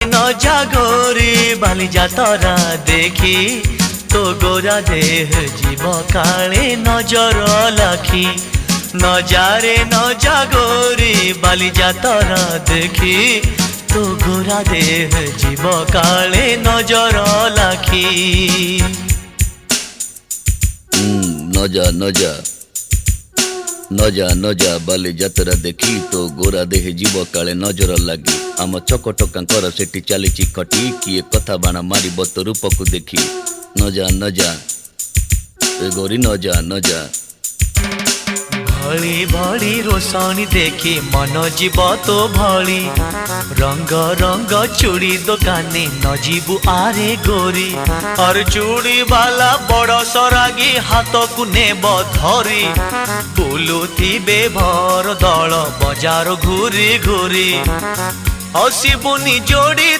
न जागोरी बाली जातरा देखी तो गोरा देह जीव काले नजर लाखी न जारे न जागोरी बाली जातरा देखी तो गोरा देह जीव काले नजर लाखी। नजा नजा नजा नजा बाली जातरा देखी तो गोरा देह जीव काले नजर लगी आम चकटकांकर सेठी चली खटी किए कथा बाण मार तो रूप को देखी नजा नजा गोरी नजा नजा भली भली रोशनी देखी मन जीव तो भली रंग रंग चूड़ी दुकानी न जीवु आरे गोरी और चूड़ी वाला बड़ सरागी हाथ को नेब धरी बुलुथिबे भर दल बजार घूरी घूरी हसीबुनी जोड़ी।